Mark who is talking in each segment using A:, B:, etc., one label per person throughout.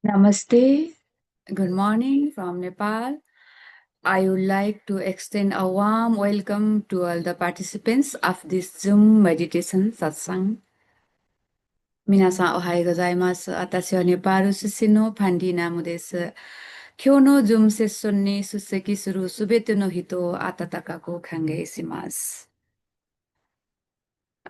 A: Namaste. Good morning from Nepal. I would like to extend a warm welcome to all the participants of this Zoom meditation satsang. 皆さんおはようございます。私はネパール出身のパンディナムです。今日のズームセッションに出席するすべての人を温かく歓迎します。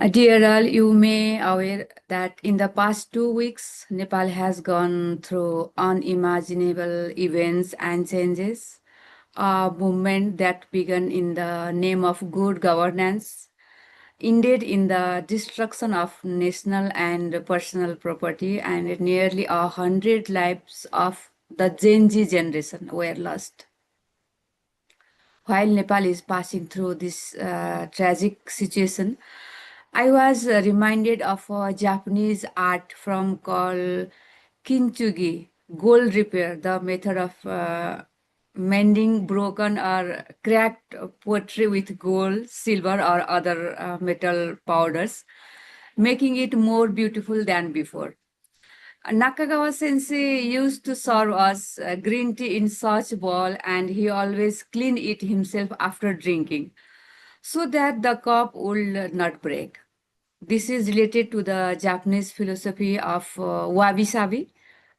A: Dear all, you may aware that in the past 2 weeks, Nepal has gone through unimaginable events and changes. A movement that began in the name of good governance, ended in the destruction of national and personal property, and nearly 100 lives of the Gen Z generation were lost. While Nepal is passing through this tragic situation, I was reminded of a Japanese art form called kintsugi, gold repair, the method of mending broken or cracked pottery with gold, silver, or other metal powders, making it more beautiful than before. Nakagawa sensei used to serve us green tea in such bowl, and he always cleaned it himself after drinking so that the cup would not break. This is related to the Japanese philosophy of wabi-sabi,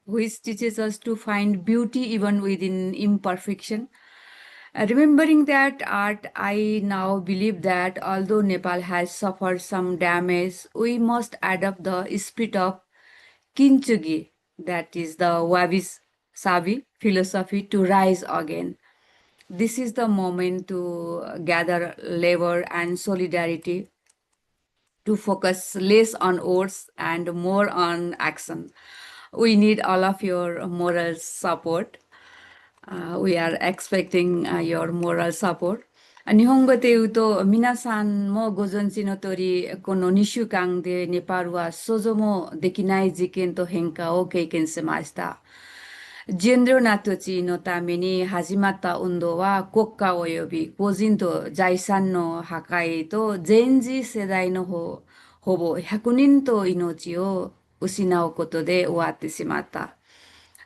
A: which teaches us to find beauty even within imperfection. Remembering that art, I now believe that although Nepal has suffered some damage, we must adopt the spirit of kintsugi, that is the wabi-sabi philosophy, to rise again. This is the moment to gather labor and solidarity, to focus less on words and more on action. We need all of your moral support. We are expecting your moral support. 日本語で言うと、皆さんもご存知の通り、この2週間でネパールは想像もできない事件と変化を経験しました。ジェンダーな土地のために始まった運動は国家及び個人と財産の破壊と全時世代のほぼ100人と命を失うことで終わってしまった。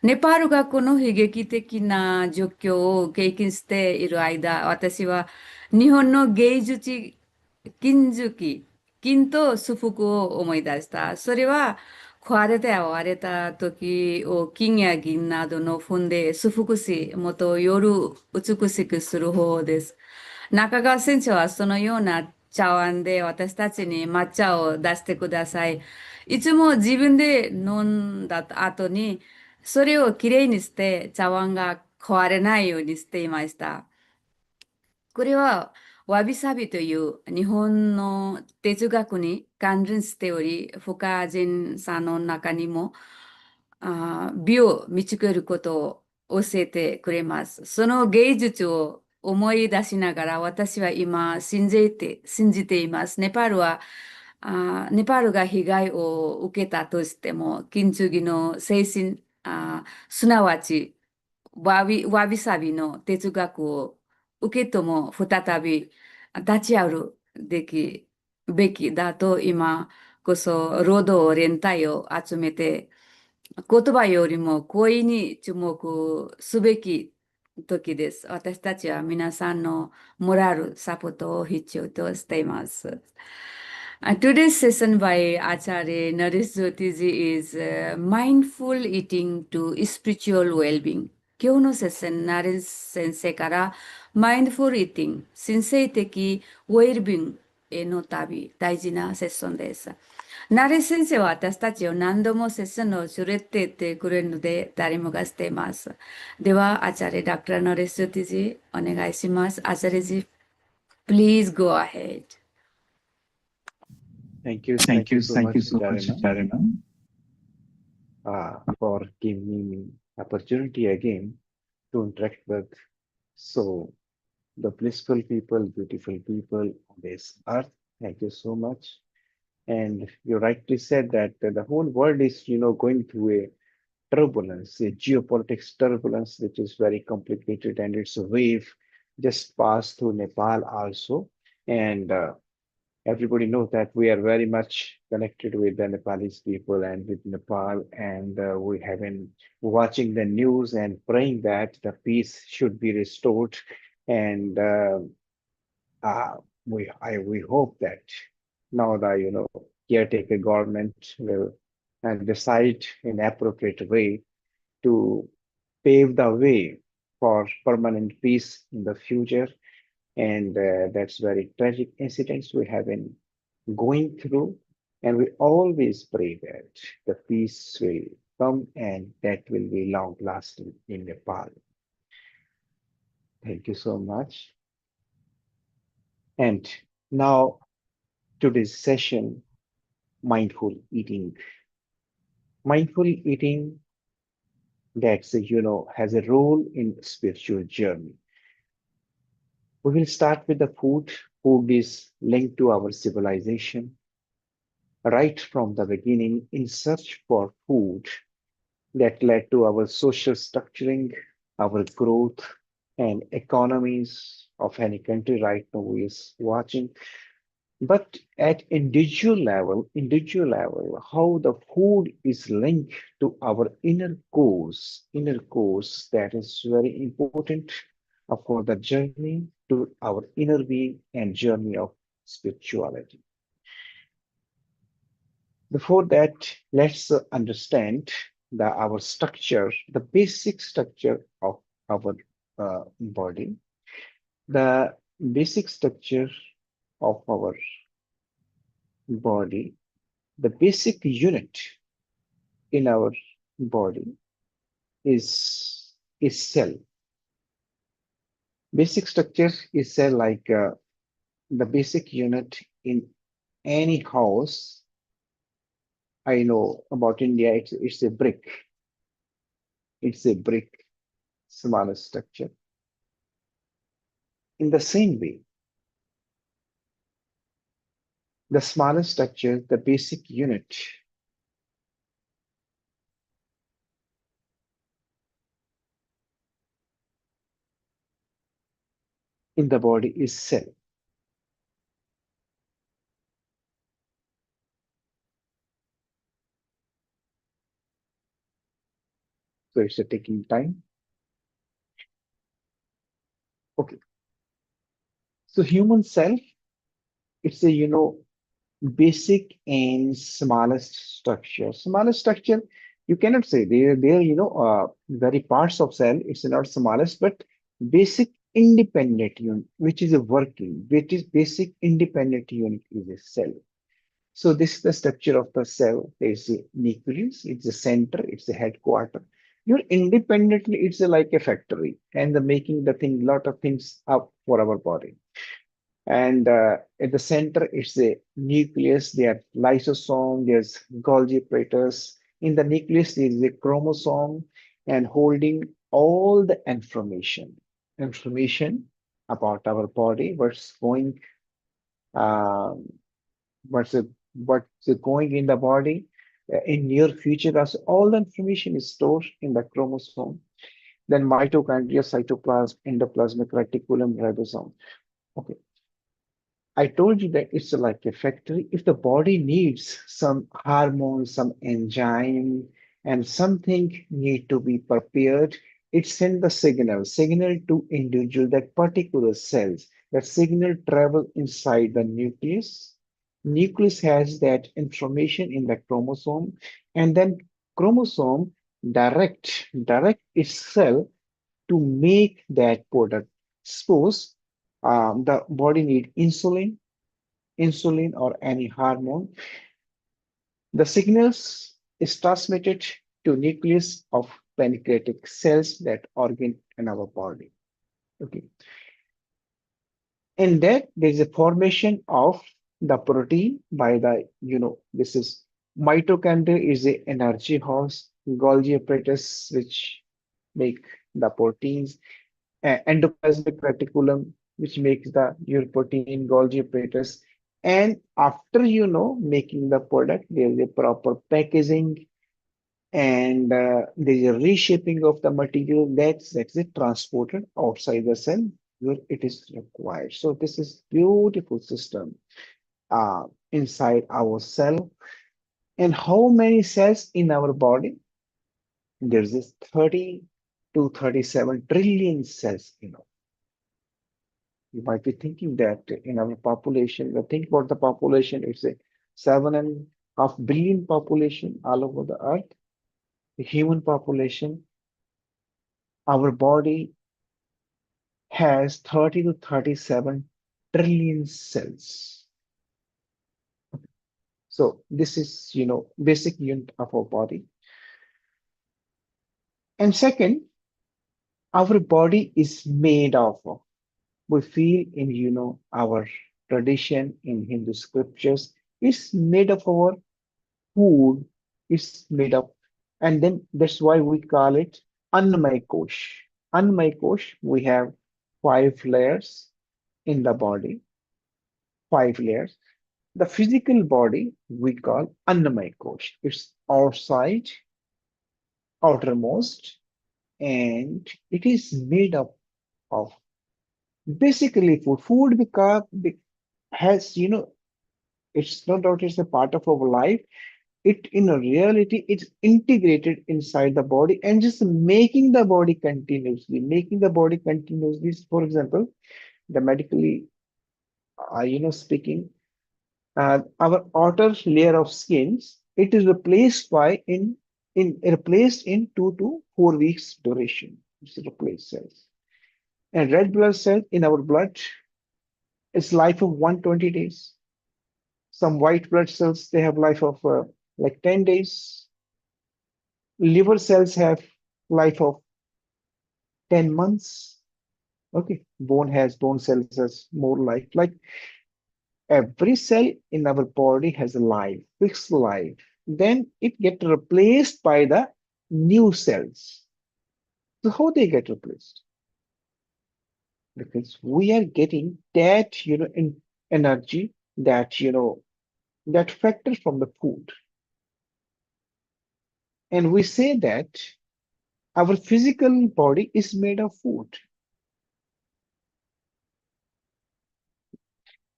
A: ネパールがこの悲劇的な状況を経験している間、私は日本の芸術、金好き、金と崇服を思い出した。それは壊れた割れた時を金や銀などの踏んで崇服し、もっと夜美しくする方法です。中川先生はそのような茶碗で私たちに抹茶を出してください。いつも自分で飲んだ後に、それをきれいにして茶碗が壊れないようにしていました。これは、わびさびという日本の哲学に関連しており、深人さんの中にも、美を見つけることを教えてくれます。その芸術を思い出しながら、私は今信じています。ネパールが被害を受けたとしても、金継ぎの精神、すなわちわびさびの哲学を受けとも再び立ち会うべきだと今こそ労働連帯を集めて言葉よりも声に注目すべき時です。私たちは皆さんのモラルサポートを必要としています。Today's session by Acharya Naresh Jyotiji is Mindful Eating to Spiritual Well-being. 今日のセッション、ナレス先生から Mindful Eating、神聖的ウェルビングへの旅、大事なセッションです。ナレス先生は私たちを何度もセッションを連れて行ってくれるので、誰もがしています。では、アチャレ、ダクターナレスジョティジ、お願いします。アチャレジ、please go ahead.
B: Thank you so much,
C: so much,
B: Sharina,
C: Sharina,
B: for giving me opportunity again to interact with so the blissful people, beautiful people on this earth. Thank you so much. And you rightly said that the whole world is, going through a turbulence, a geopolitics turbulence, which is very complicated, and it's a wave just passed through Nepal also. And everybody knows that we are very much connected with the Nepalese people and with Nepal, and we have been watching the news and praying that the peace should be restored. And uh, we hope that now the caretaker government will decide in appropriate way to pave the way for permanent peace in the future. And that's very tragic incidents we have been going through. And we always pray that the peace will come and that will be long lasting in Nepal. Thank you so much. And now today's session, mindful eating. Mindful eating that's has a role in spiritual journey. We will start with the food. Food is linked to our civilization. Right from the beginning, in search for food, that led to our social structuring, our growth, and economies of any country right now is watching. But at individual level, how the food is linked to our inner cause that is very important for the journey to our inner being and journey of spirituality. Before that, let's understand our structure, the basic structure of our body. The basic structure of our body, the basic unit in our body is cell. Basic structure is cell like the basic unit in any house. I know about India, it's a brick. It's a brick, smaller structure. In the same way, the smaller structure, the basic unit in the body is cell. So it's a taking time. Okay. So human cell, it's a, basic and smallest structure. Smallest structure, you cannot say they're very parts of cell. It's not smallest, but basic independent unit, which is a working, which is basic independent unit is a cell. So this is the structure of the cell. There's a nucleus, it's the center, it's the headquarter. You're independently, it's a, like a factory, and the making the thing, lot of things up for our body. And at the center, it's the nucleus. There lysosome, there's Golgi apparatus. In the nucleus, there is a chromosome and holding all the information about our body, um, what's going in the body in near future. As all the information is stored in the chromosome. Then mitochondria, cytoplasm, endoplasmic reticulum, ribosome. Okay. I told you that it's like a factory. If the body needs some hormone, some enzyme, and something need to be prepared, it send the signal to individual that particular cells. That signal travel inside the nucleus. Nucleus has that information in the chromosome, and then chromosome direct itself to make that product. Suppose the body need insulin or any hormone. The signals is transmitted to nucleus of pancreatic cells that organ in our body. Okay, and that there is a formation of the protein by the this is mitochondria is the energy house, Golgi apparatus which make the proteins, endoplasmic reticulum, which makes the your protein Golgi apparatus. And after making the product, there is a proper packaging and there is a reshaping of the material that's it transported outside the cell where it is required. So this is beautiful system inside our cell. And how many cells in our body? There's this 30 to 37 trillion cells. You might be thinking that in our population, when think about the population, it's a 7.5 billion population all over the earth. The human population, our body has 30 to 37 trillion cells. So this is, basic unit of our body. And second, our body is made of, we feel in, our tradition in Hindu scriptures, it's made of our food is made up, and then that's why we call it Annamay Kosh. Annamay Kosh, we have 5 layers in the body, 5 layers. The physical body we call Annamay Kosh. It's outside, outermost, and it is made up of basically food. Food because has, it's no doubt it's a part of our life. It in a reality it's integrated inside the body and just making the body continuously. For example, the medically speaking, our outer layer of skins, it is replaced by in replaced in 2 to 4 weeks duration. It's replaced cells. And red blood cell in our blood is life of 120 days. Some white blood cells, they have life of like 10 days. Liver cells have life of 10 months. Okay. Bone cells has more life. Like every cell in our body has a life, fixed life. Then it get replaced by the new cells. So how they get replaced? Because we are getting that, energy, that, that factor from the food. And we say that our physical body is made of food.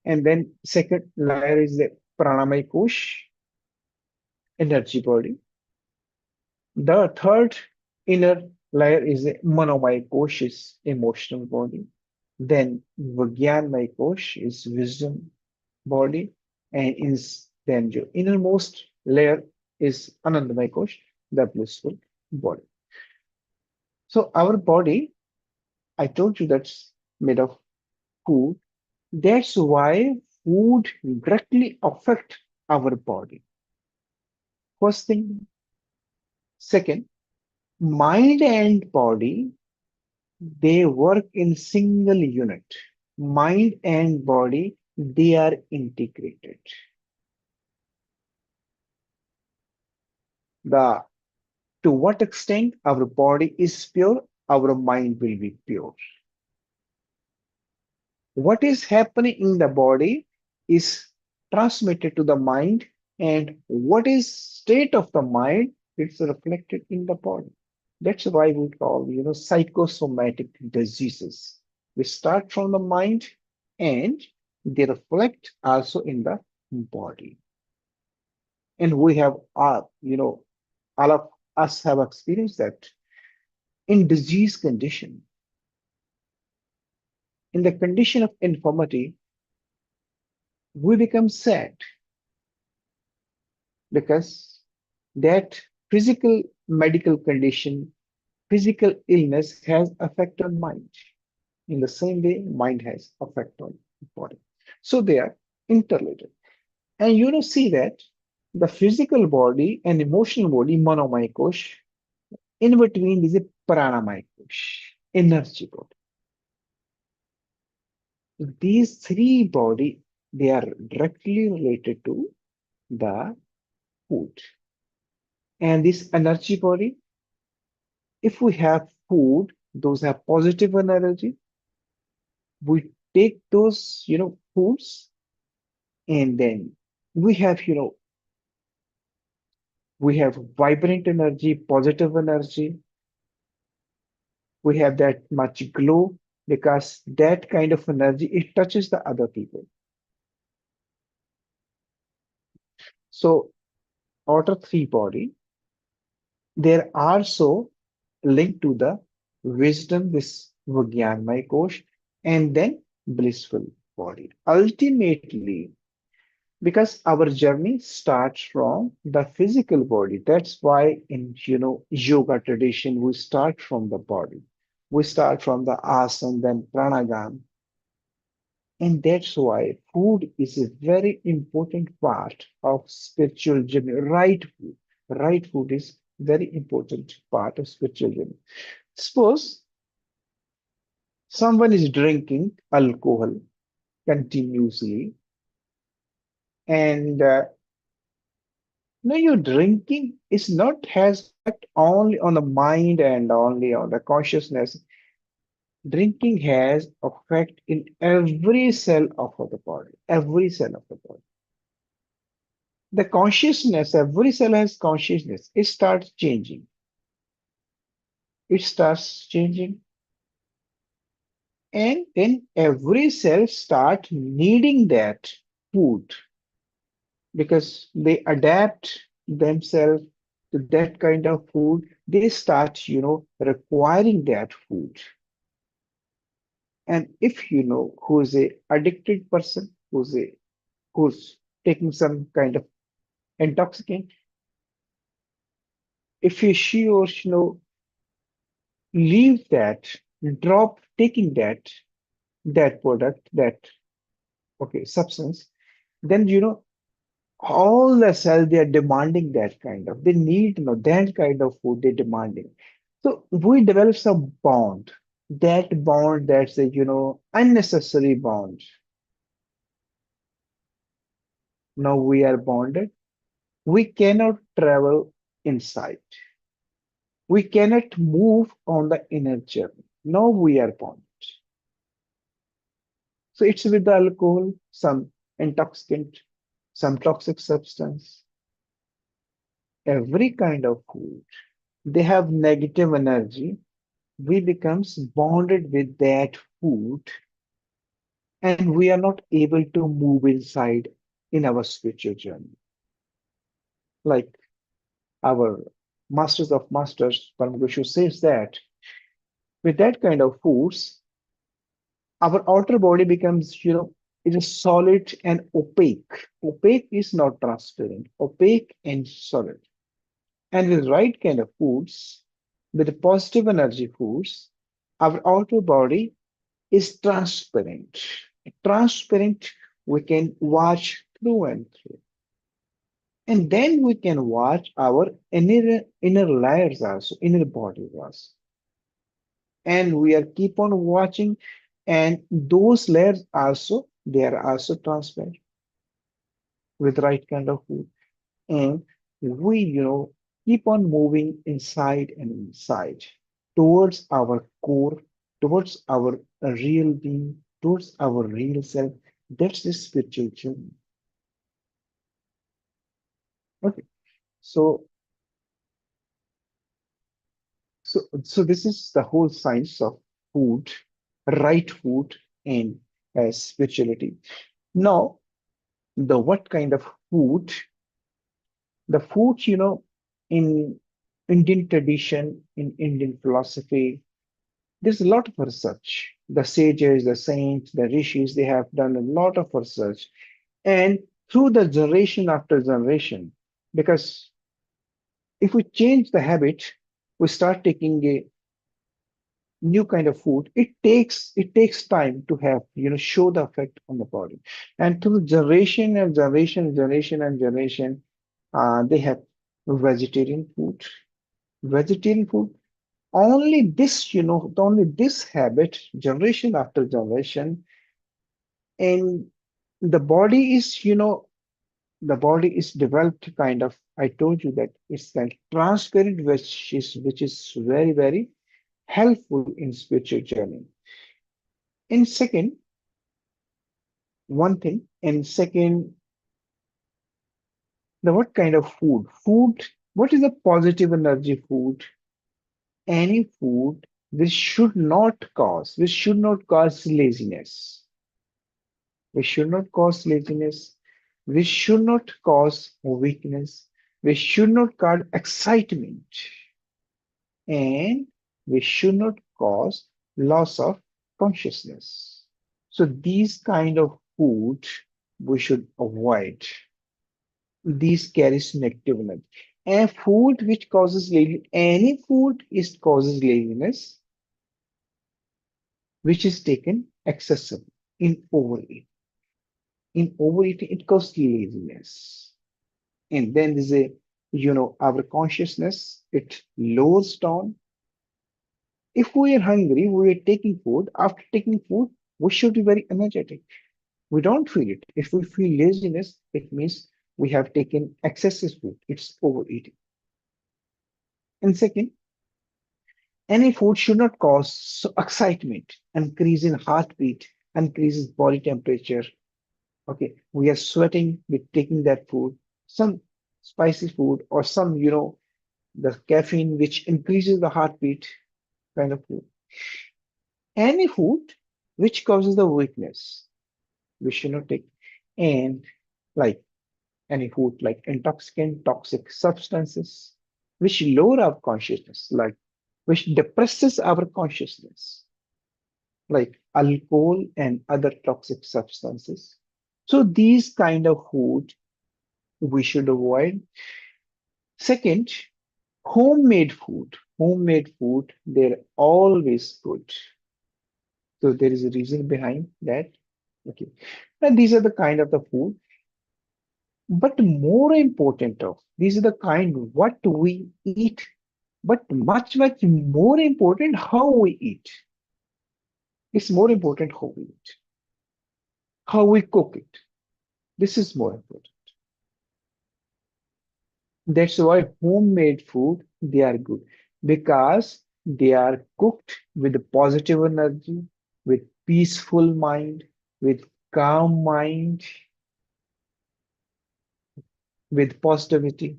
B: And then second layer is the pranamaya kosh, energy body. The third Inner layer is a manomai koshas, emotional body. Then Vagyanmay kosh is wisdom body, and then your innermost layer is Anandamay kosh, the blissful body. So our body, I told you that's made of food. That's why food directly affect our body. First thing. Second, mind and body, they work in single unit. Mind and body, they are integrated. The to what extent our body is pure, our mind will be pure. What is happening in the body is transmitted to the mind, and what is state of the mind, it's reflected in the body. That's why we call, psychosomatic diseases. We start from the mind and they reflect also in the body. And we have, all of us have experienced that in disease condition, in the condition of infirmity, we become sad because that physical medical condition, physical illness has effect on mind. In the same way, mind has effect on body. So they are interrelated. And see that the physical body and emotional body, manomai kosh, in between is a pranamai kosh, energy body. These three body, they are directly related to the food. And this energy body, if we have food, those have positive energy. We take those, foods, and then we have, we have vibrant energy, positive energy. We have that much glow because that kind of energy, it touches the other people. So outer three body, they're also linked to the wisdom, this Vagyanmay Kosh, and then blissful body. Ultimately, because our journey starts from the physical body. That's why in yoga tradition we start from the body. We start from the asana, then pranayama, and that's why food is a very important part of spiritual journey. Right food is very important part of spiritual journey. Suppose someone is drinking alcohol continuously, and no, your drinking is not has effect only on the mind and only on the consciousness. Drinking has effect in every cell of the body, every cell of the body. The consciousness, every cell has consciousness. It starts changing. It starts changing, and then every cell start needing that food because they adapt themselves to that kind of food. They start, requiring that food. And if who is a addicted person, who's taking some kind of intoxicant, if he, she or leave that, drop taking that product, that substance, then all the cells they are demanding that kind of. They need that kind of food they're demanding. So we develop some bond. That bond that's a unnecessary bond. Now we are bonded. We cannot travel inside. We cannot move on the inner journey. Now we are bonded. So it's with the alcohol, some intoxicant, some toxic substance, every kind of food. They have negative energy. We becomes bonded with that food, and we are not able to move inside in our spiritual journey. Like our masters of masters, Paramakoshu says that with that kind of foods, our outer body becomes, it is solid and opaque. Opaque is not transparent, opaque and solid. And with right kind of foods, with the positive energy foods, our outer body is transparent. Transparent, we can watch through and through. And then we can watch our inner layers also, inner body also. And we are keep on watching, and those layers also, they are also transparent with right kind of food. And we, keep on moving inside and inside towards our core, towards our real being, towards our real self. That's the spiritual journey. Okay. So, so this is the whole science of food, right food, and spirituality. Now, the what kind of food? The food, in Indian tradition, in Indian philosophy, there's a lot of research. The sages, the saints, the rishis, they have done a lot of research. And through the generation after generation, because if we change the habit, we start taking a new kind of food, it takes time to have, show the effect on the body. And through generation and generation, they have vegetarian food. Vegetarian food, only this, only this habit, generation after generation, and the body is, the body is developed kind of, I told you that it's like transparent, which is very, very helpful in spiritual journey. And second, one thing, and second, the what kind of food? Food, what is a positive energy food? Any food which should not cause laziness. We should not cause laziness. We should not cause weakness. We should not cause excitement. And we should not cause loss of consciousness. So these kind of food we should avoid. These carries negative energy. And food which causes laziness, any food is causes laziness, which is taken excessively in overeating. In overeating, it causes laziness. And then there's a, our consciousness, it lowers down. If we are hungry, we are taking food. After taking food, we should be very energetic. We don't feel it. If we feel laziness, it means we have taken excessive food. It's overeating. And second, any food should not cause excitement, increase in heartbeat, increases body temperature. Okay, we are sweating with taking that food, some spicy food, or some, the caffeine which increases the heartbeat kind of food. Any food which causes the weakness, we should not take. And like any food like intoxicant, toxic substances, which lower our consciousness, like which depresses our consciousness, like alcohol and other toxic substances. So these kind of food we should avoid. Second, homemade food. Homemade food, they're always good. So there is a reason behind that. Okay. And these are the kind of the food. But more important of these are the kind what we eat, but much, much more important how we eat. It's more important how we eat, how we cook it. This is more important. That's why homemade food, they are good because they are cooked with positive energy, with peaceful mind, with calm mind, with positivity.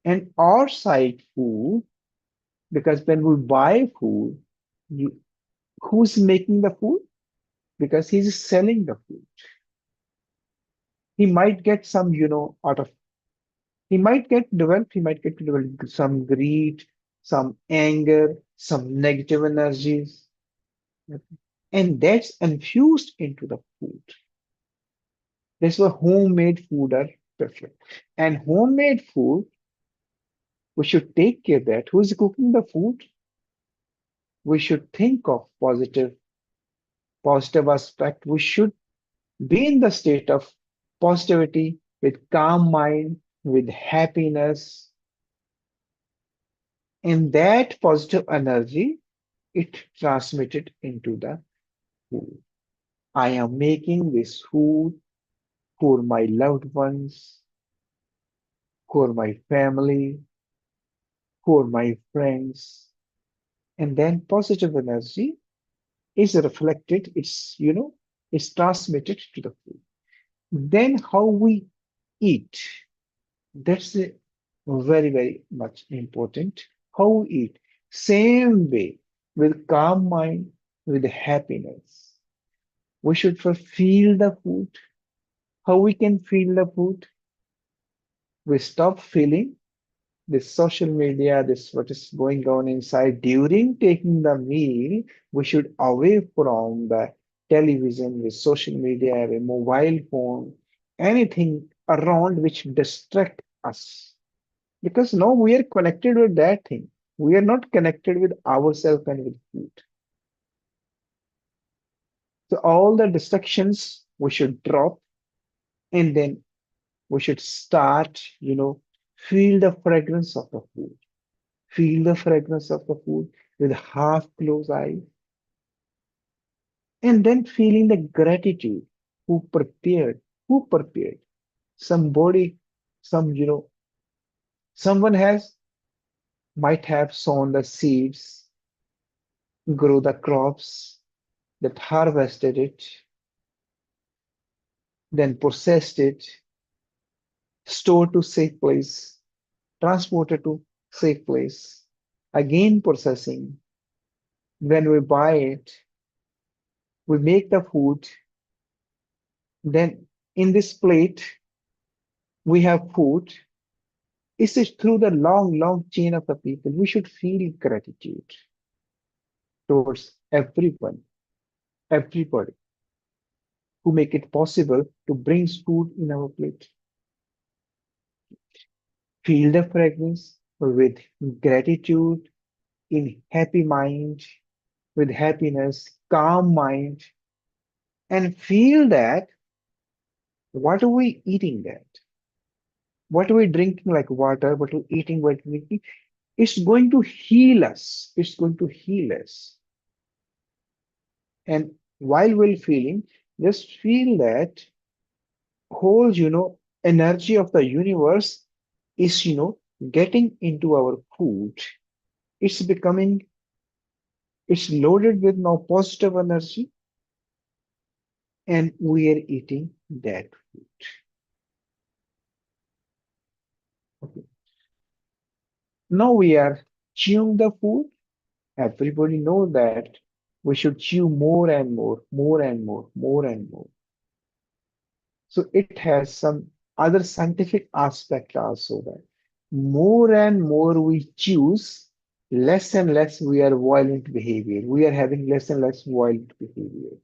B: And outside food, because when we buy food, you, who's making the food? Because he's selling the food. He might get some, out of. He might get developed some greed, some anger, some negative energies, and that's infused into the food. That's why homemade food are preferred. And homemade food, we should take care that who is cooking the food, we should think of positive aspect. We should be in the state of positivity with calm mind, with happiness, and that positive energy it transmitted into the food. I am making this food for my loved ones, for my family, for my friends, and then positive energy is reflected, it's transmitted to the food. Then how we eat, that's very, very much important. How we eat, same way, with calm mind, with happiness. We should first feel the food. How we can feel the food? We stop feeling this social media, this what is going on inside during taking the meal. We should away from the television, the social media, the mobile phone, anything around which distract us. Because now we are connected with that thing. We are not connected with ourselves and with food. So all the distractions we should drop, and then we should start, feel the fragrance of the food. Feel the fragrance of the food with half closed eyes, and then feeling the gratitude who prepared. Somebody, someone has might have sown the seeds, grow the crops, that harvested it, then processed it, stored to safe place, transported to safe place, again processing. When we buy it, we make the food, then in this plate we have food. It's just through the long, long chain of the people. We should feel gratitude towards everybody who make it possible to bring food in our plate. Feel the fragrance with gratitude, in happy mind, with happiness, calm mind, and feel that what are we eating that? What are we drinking like water? What are we eating? What are we drinking? It's going to heal us. It's going to heal us. And while we're feeling, just feel that whole, energy of the universe is, getting into our food. It's becoming, it's loaded with now positive energy, and we are eating that food. Okay. Now we are chewing the food. Everybody know that we should chew more and more, more and more, more and more. So it has some other scientific aspect also that more and more we choose, less and less we are violent behavior. We are having less and less violent behavior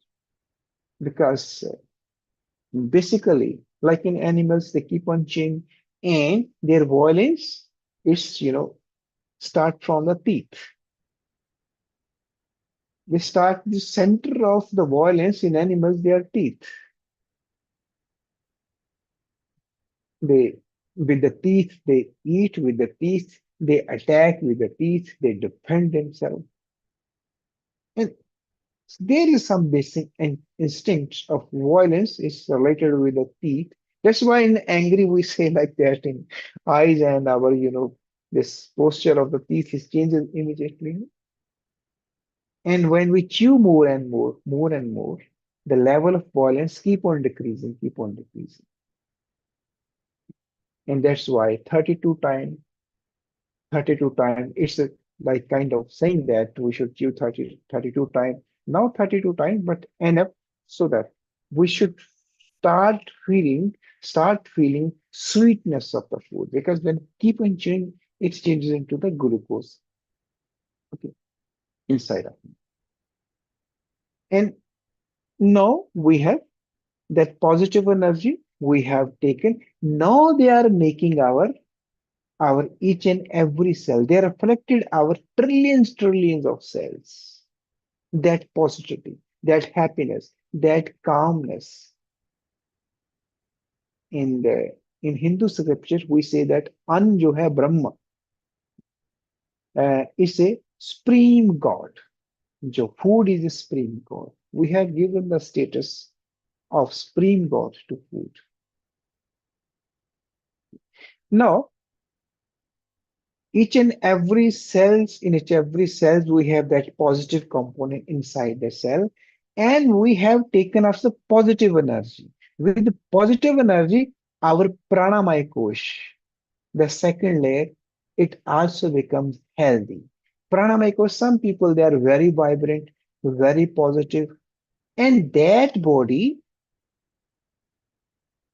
B: because basically, like in animals, they keep on chewing, and their violence is, start from the teeth. They start the center of the violence in animals, their teeth. They, with the teeth, they eat with the teeth, they attack with the teeth, they defend themselves. And there is some basic instinct of violence is related with the teeth. That's why in angry we say like that in eyes, and our, this posture of the teeth is changes immediately. And when we chew more and more, more and more, the level of violence keep on decreasing, keep on decreasing. And that's why 32 times, it's a, like kind of saying that we should chew 32 times, now 32 times, but enough so that we should start feeling sweetness of the food because when keep on chewing, it changes into the glucose, okay, inside of me. And now we have that positive energy we have taken. Now they are making our each and every cell. They reflected our trillions of cells. That positivity, that happiness, that calmness. In the in Hindu scripture, we say that An jo hai Brahma is a supreme God. Jo food is a supreme God. We have given the status of supreme God to food. Now, each and every cells we have that positive component inside the cell, and we have taken us the positive energy. With the positive energy, our pranamaya kosh, the second layer, it also becomes healthy. Pranamaya kosh, some people they are very vibrant, very positive, and that body,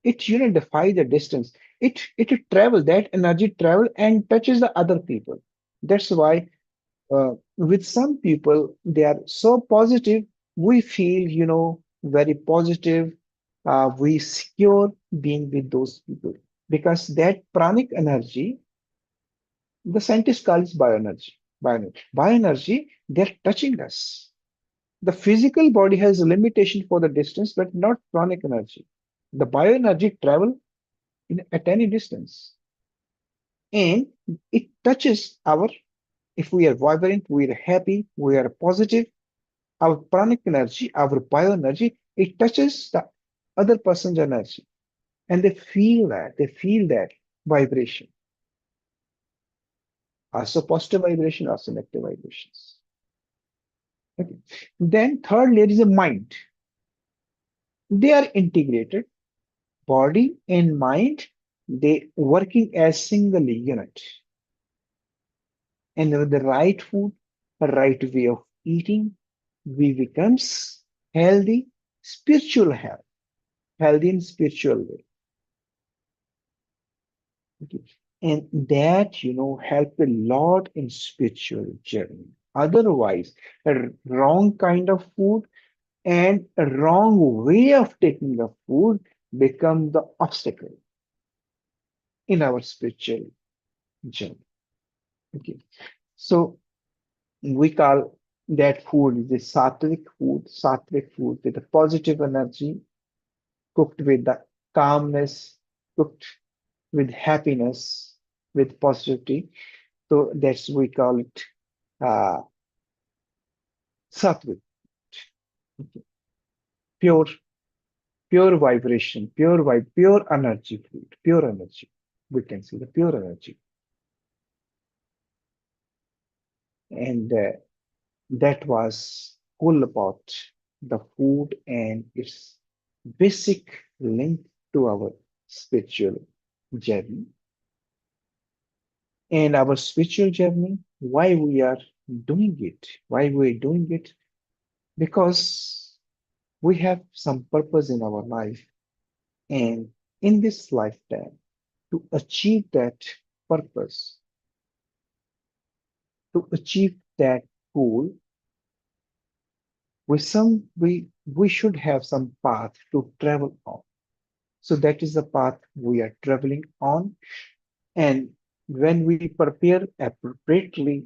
B: it defy the distance. It travel, that energy travel and touches the other people. That's why with some people they are so positive, we feel very positive, we secure being with those people because that pranic energy, the scientists call it bioenergy, they're touching us. The physical body has a limitation for the distance but not pranic energy. The bioenergy travel at any distance, and it touches our, if we are vibrant, we are happy, we are positive, our pranic energy, our bioenergy, it touches the other person's energy, and they feel that vibration, also positive vibration, also negative vibrations. Okay. Then third layer is a mind. They are integrated, body and mind, they working as single unit. And with the right food, a right way of eating, we becomes healthy, spiritual health, healthy in spiritual way. Okay. And that, help a lot in spiritual journey. Otherwise, wrong kind of food and a wrong way of taking the food become the obstacle in our spiritual journey. Okay. So we call that food is a sattvic food with a positive energy, cooked with the calmness, cooked with happiness, with positivity. So that's we call it uh, sattvic, pure, pure vibration, pure energy food, pure energy. We can see the pure energy, and that was all about the food and its basic link to our spiritual journey. And our spiritual journey, why we are doing it, why we're doing it, because we have some purpose in our life, and in this lifetime, to achieve that purpose, to achieve that goal, we should have some path to travel on. So that is the path we are traveling on. And when we prepare appropriately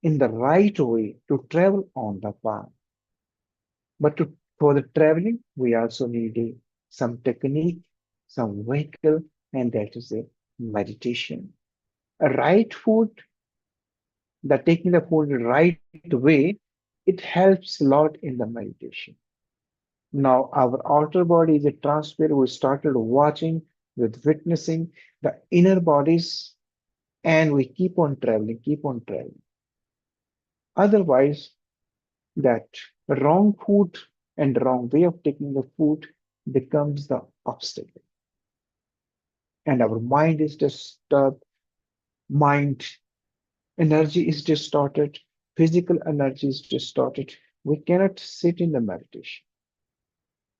B: in the right way to travel on the path, but for the traveling, we also need some technique, some vehicle, and that is a meditation. A right food, the taking the food the right way, it helps a lot in the meditation. Now, our outer body is a transparent. We started watching, with witnessing the inner bodies, and we keep on traveling, keep on traveling. Otherwise, that wrong food and wrong way of taking the food becomes the obstacle. And our mind is disturbed, mind energy is distorted, physical energy is distorted. We cannot sit in the meditation.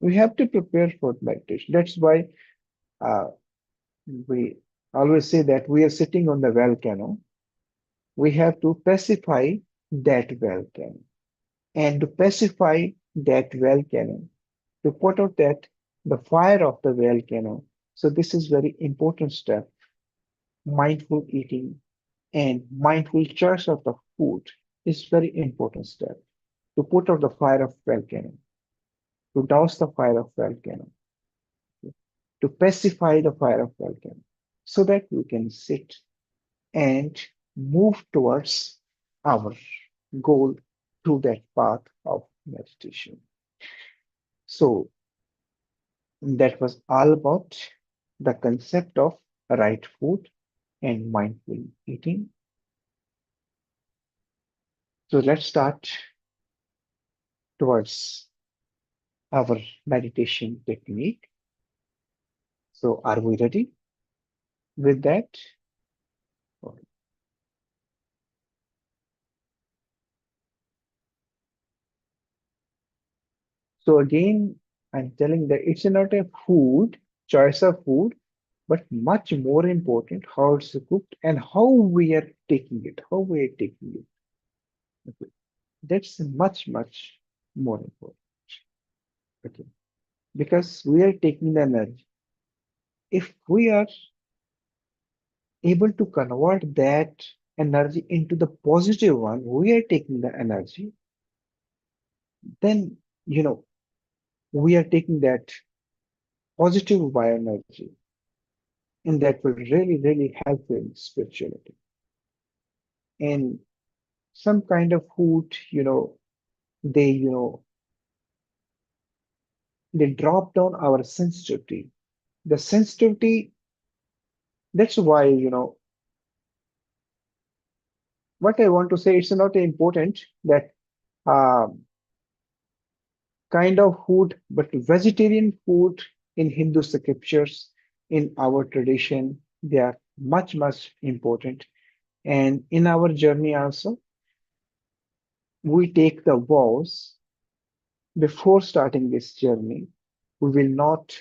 B: We have to prepare for meditation. That's why uh, we always say that we are sitting on the volcano. We have to pacify that volcano. And to pacify that volcano, to put out that the fire of the volcano. So this is very important step. Mindful eating and mindful choice of the food is very important step to put out the fire of volcano, to douse the fire of volcano, to pacify the fire of volcano, so that we can sit and move towards our goal through that path of meditation. So that was all about the concept of right food and mindful eating. So let's start towards our meditation technique. So are we ready with that? Okay. So again, I'm telling that it's not a food, choice of food, but much more important how it's cooked and how we are taking it, how we are taking it. Okay. That's much, much more important. Okay. Because we are taking the energy. If we are able to convert that energy into the positive one, we are taking the energy, then, you know, we are taking that positive bioenergy, and that will really, really help in spirituality. And some kind of food, they, they drop down our sensitivity. The sensitivity, that's why, what I want to say, it's not important that um, kind of food, but vegetarian food in Hindu scriptures, in our tradition, they are much, much important. And in our journey also, we take the vows before starting this journey. We will not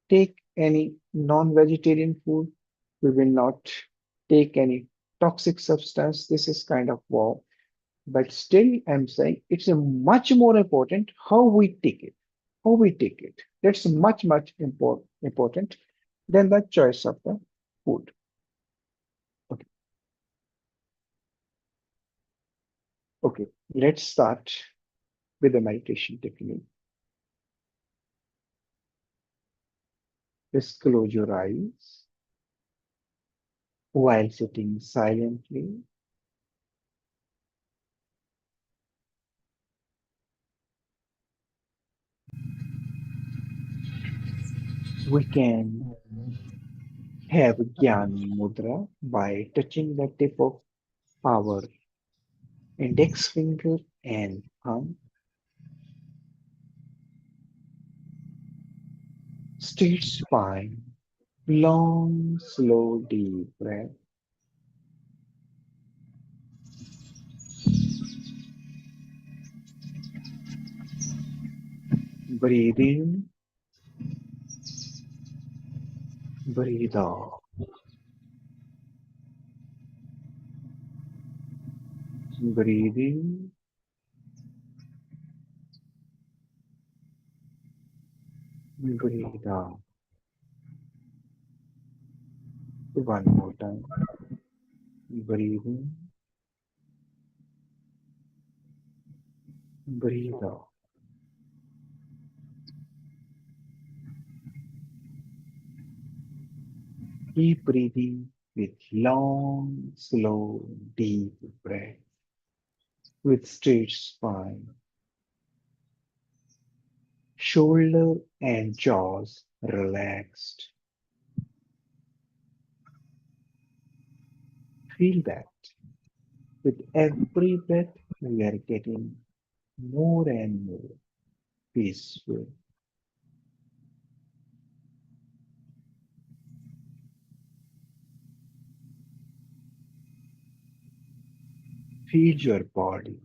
B: take any non-vegetarian food. We will not take any toxic substance. This is kind of vow. But still, I'm saying it's a much more important how we take it. How we take it. That's much, much important than the choice of the food. Okay, okay. Let's start with the meditation technique. Just close your eyes while sitting silently. We can have Gyan Mudra by touching the tip of our index finger and thumb. Straight spine, long, slow, deep breath. Breathe in, breathe out. Breathe in, breathe out. One more time. Breathe in, breathe out. Keep breathing with long, slow, deep breath, with straight spine, shoulder and jaws relaxed. Feel that with every breath we are getting more and more peaceful. Feel your body.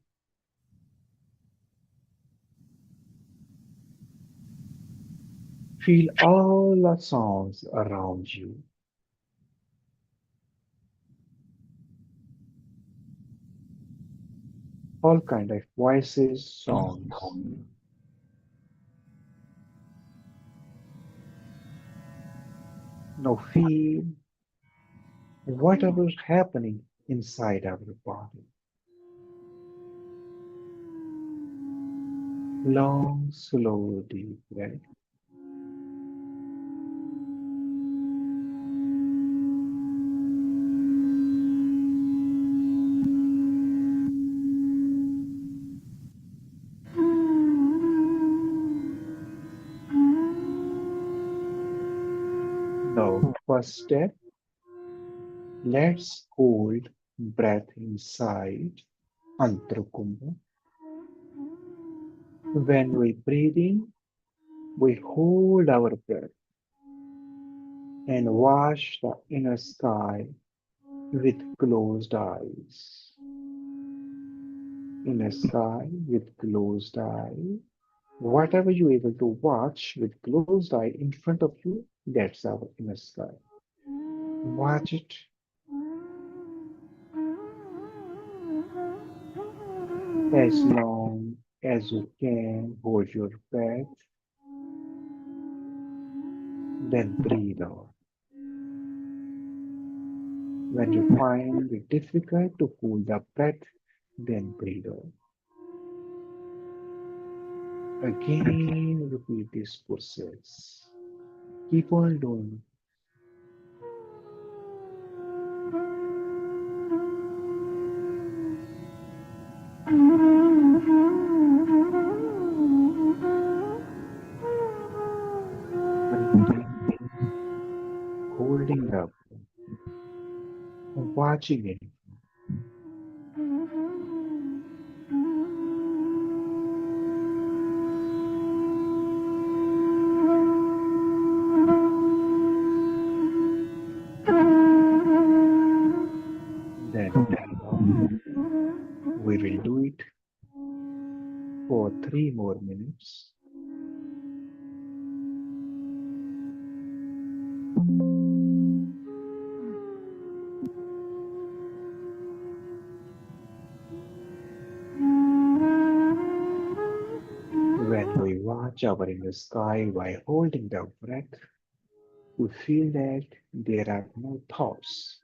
B: Feel all the sounds around you, all kind of voices, songs. Now feel whatever's happening inside our body. Long, slow, deep breath. Now, first step, let's hold breath inside Antrakumbha. When we breathe in, we hold our breath and watch the inner sky with closed eyes. Inner sky with closed eye. Whatever you're able to watch with closed eye in front of you, that's our inner sky. Watch it as long as you can, hold your breath, then breathe out. When you find it difficult to hold the breath, then breathe out. Again, repeat this process. Keep on doing. Breathing, holding the breath, watching it. Then breathe out. We will do it for 3 more minutes. When we watch our inner sky while holding the breath, we feel that there are no thoughts.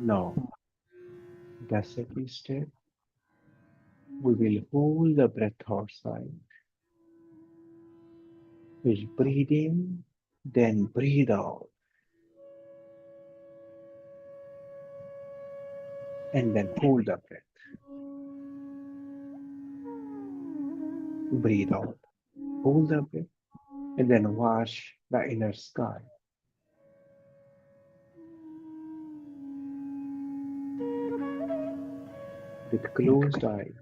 B: No. The second step, we will hold the breath outside. We'll breathe in, then breathe out. and then hold the breath. Breathe out, hold the breath, and then wash the inner sky with closed eye.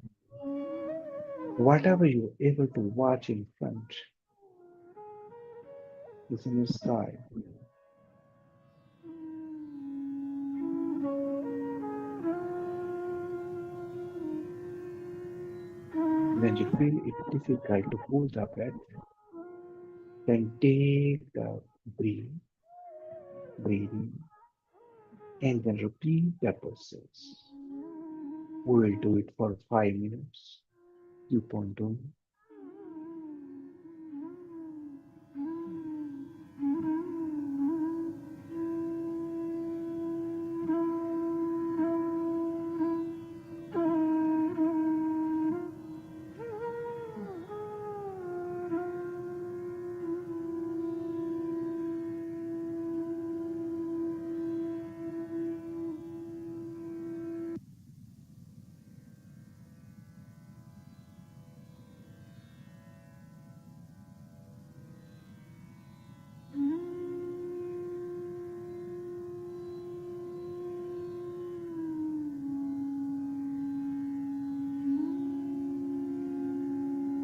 B: Whatever you're able to watch in front is in the sky. When you feel it difficult to hold the breath, then take the breathe, breathing, and then repeat the process. We will do it for 5 minutes. Keep on doing.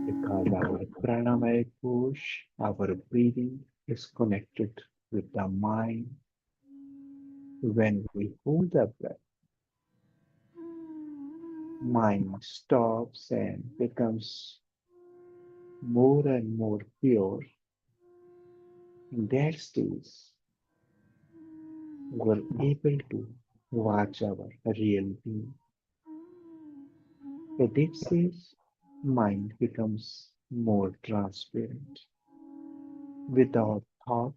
B: Because our pranamaya kosh, our breathing is connected with the mind. When we hold the breath, mind stops and becomes more and more pure. In that stage, we're able to watch our real being. At that stage, mind becomes more transparent. Without thought,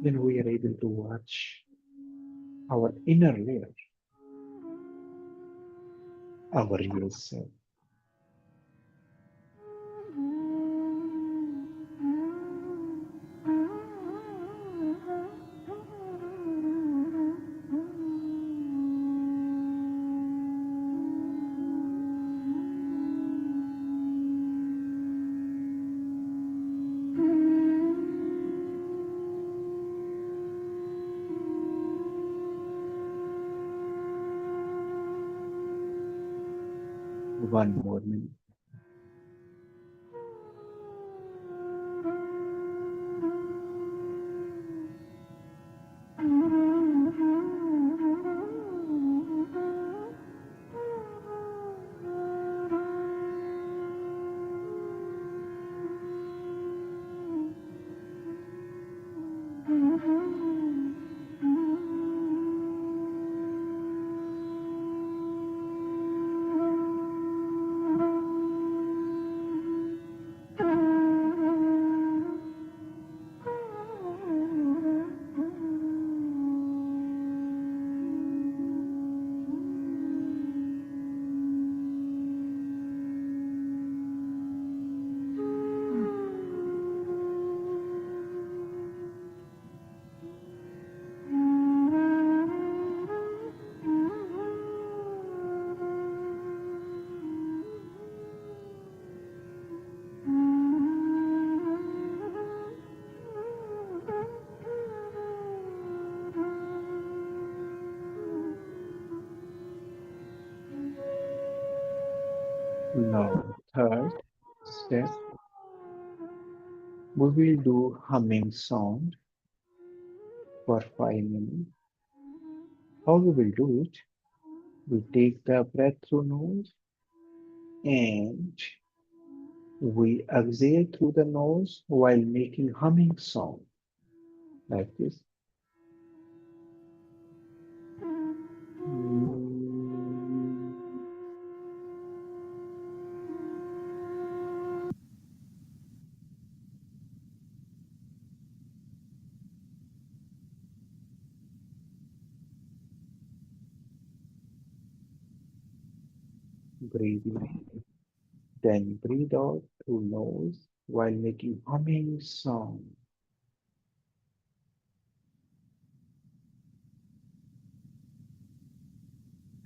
B: then we are able to watch our inner layer, our real self. One more minute. Now, third step, we will do humming sound for 5 minutes. How we will do it? We take the breath through nose and we exhale through the nose while making humming sound like this. Breathe in, then breathe out through nose while making humming sound.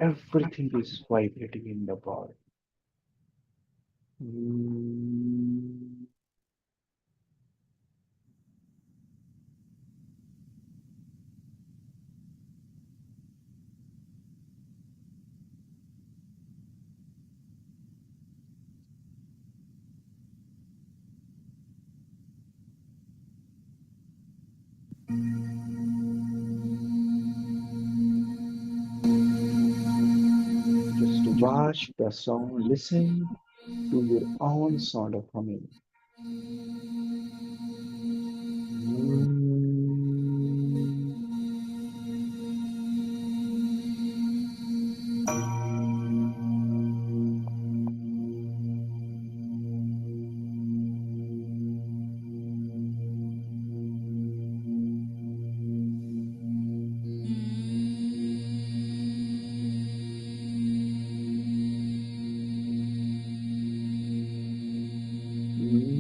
B: Everything is vibrating in the ball. Mm, just watch the sound, listen to your own sound of humming. Mm, mm,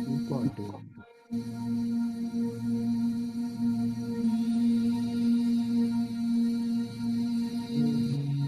B: important. Mm,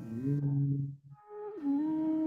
B: mm, mm.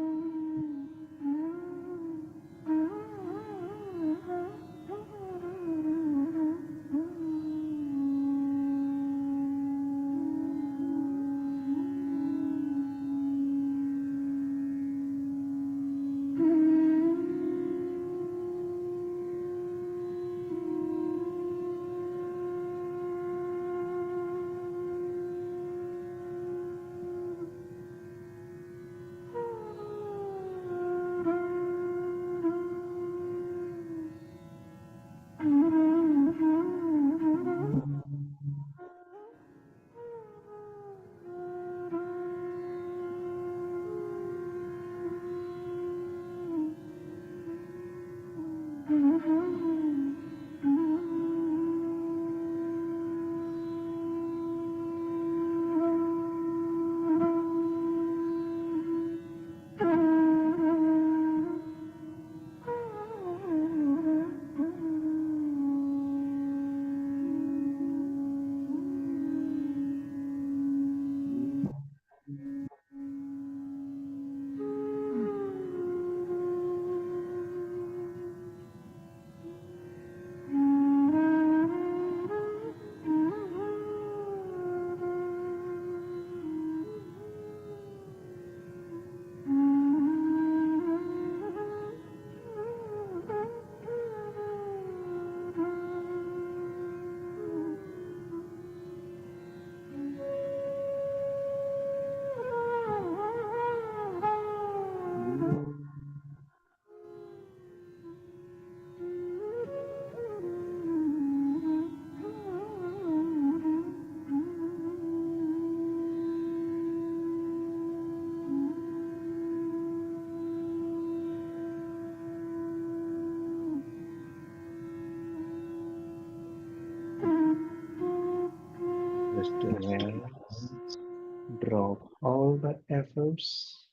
B: Drop all the efforts.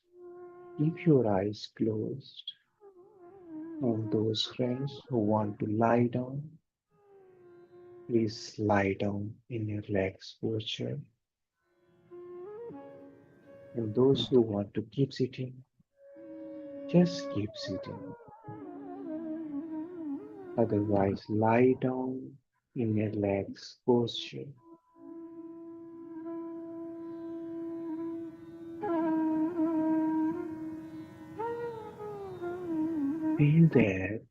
B: Keep your eyes closed. And those friends who want to lie down, please lie down in your relaxed posture. And those who want to keep sitting, just keep sitting. Otherwise, lie down in your relaxed posture. Feel that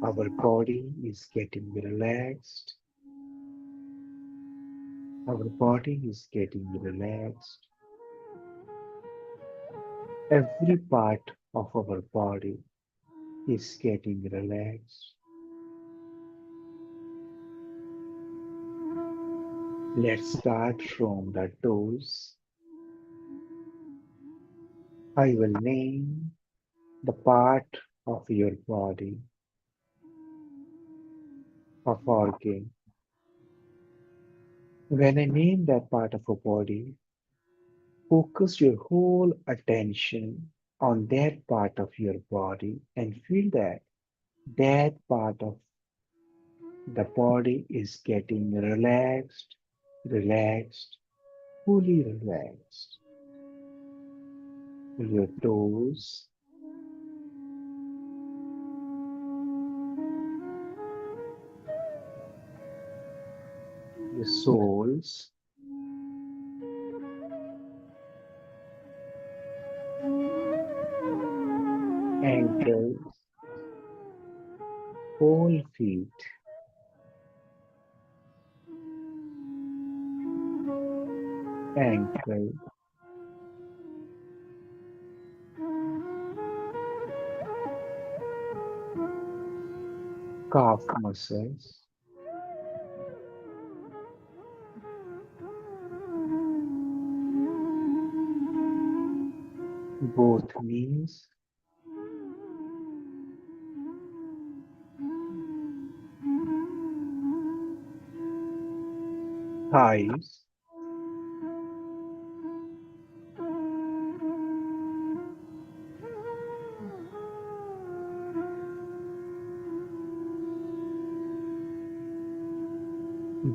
B: our body is getting relaxed. Our body is getting relaxed. Every part of our body is getting relaxed. Let's start from the toes. I will name the part of your body, of organ. When I name that part of a body, focus your whole attention on that part of your body and feel that that part of the body is getting relaxed, relaxed, fully relaxed. Your toes, your soles, ankles, whole feet, ankle, calf muscles, both knees, thighs,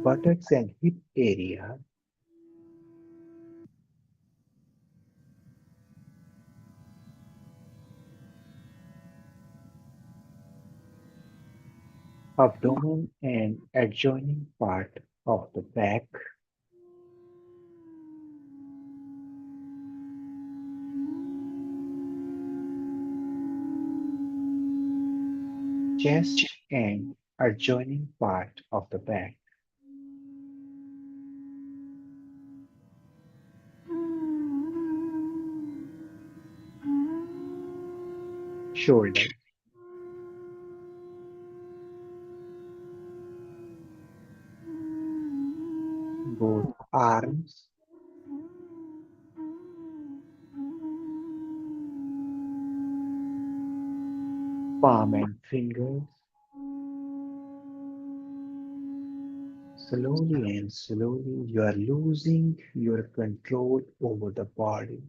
B: buttocks and hip area, abdomen and adjoining part of the back, chest and adjoining part of the back, shoulder, both arms, palm and fingers, slowly and slowly you are losing your control over the body,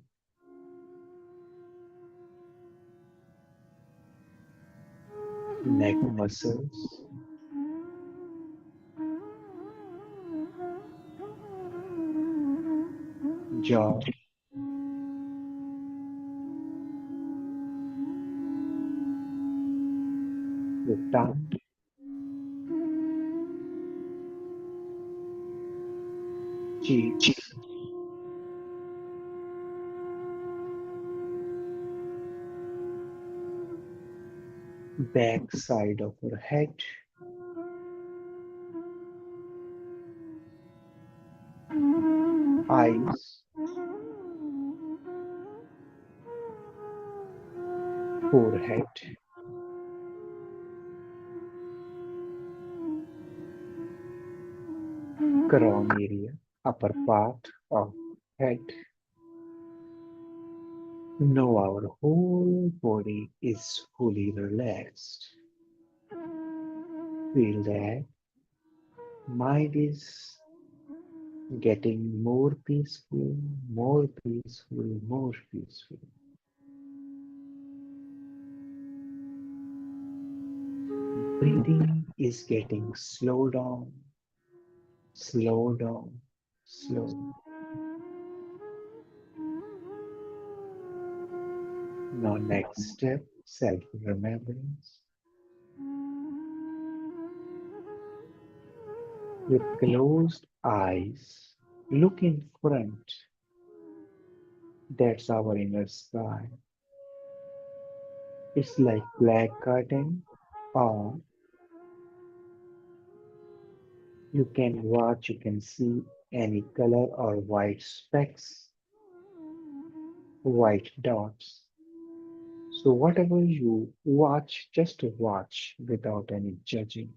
B: neck muscles, jaw, your tongue, cheeks, back side of your head, eyes, forehead, crown area, upper part of head. Now our whole body is fully relaxed. Feel that mind is getting more peaceful, more peaceful. Breathing is getting slow down, slow. Now, next step, self-remembrance. With closed eyes, look in front. That's our inner sky. It's like black curtain, or you can see any color or white specks, white dots. So whatever you watch, just watch without any judging,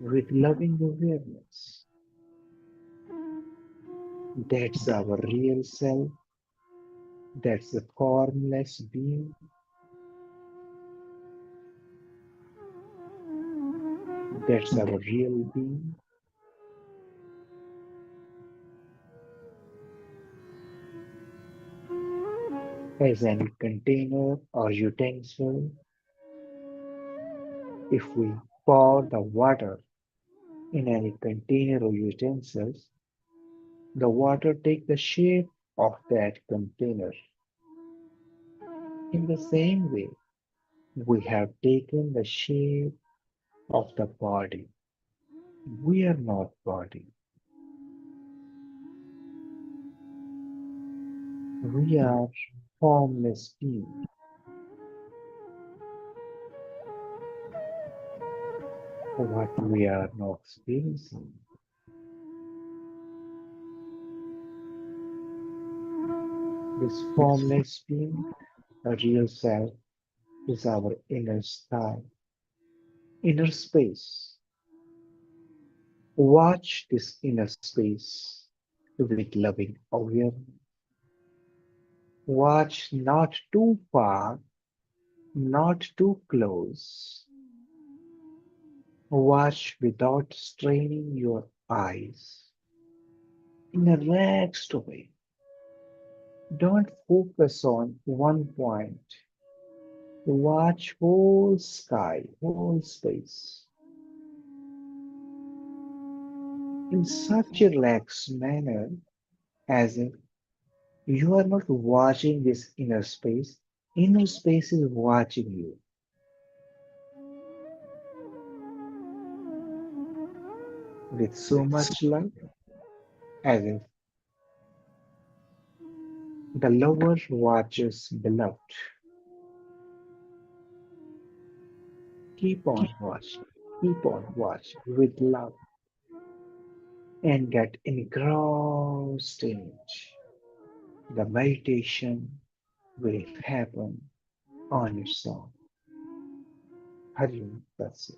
B: with loving awareness. That's our real self. That's the formless being. That's our real being. As any container or utensil, if we pour the water in any container or utensils, the water take the shape of that container. In the same way, we have taken the shape of the body. We are not body. We are formless being. What we are now experiencing, this formless being, the real self, is our inner sky, inner space. Watch this inner space with loving awareness. Watch not too far, not too close. Watch without straining your eyes. In a relaxed way. Don't focus on one point. Watch whole sky, whole space. In such a relaxed manner as if you are not watching this inner space is watching you with so much love as if the lover watches beloved. Keep on watching with love and get engrossed in it. The meditation will happen on its own. Hari, that's it.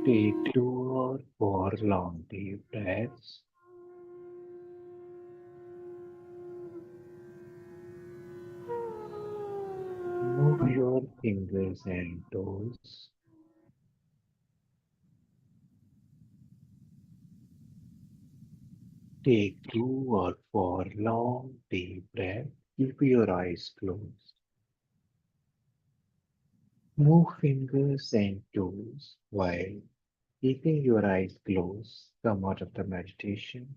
B: Take two or four long deep breaths. Move your fingers and toes. Take two or four long deep breaths. Keep your eyes closed. Move fingers and toes while keeping your eyes closed. Come out of the meditation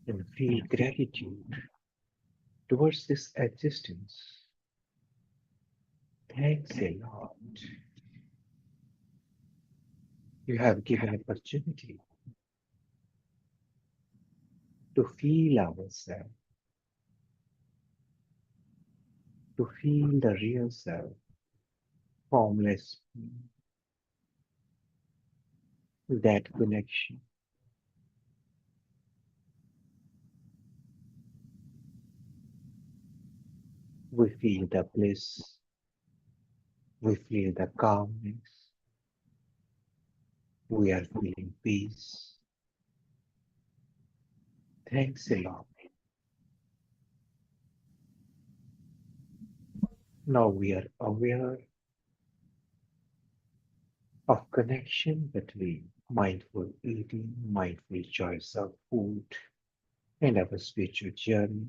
B: and feel gratitude towards this existence. Thanks a lot. You have given opportunity to feel ourselves, to feel the real self, formless, that connection. We feel the bliss, we feel the calmness, we are feeling peace. Thanks a lot. Now we are aware of connection between mindful eating, mindful choice of food, and our spiritual journey.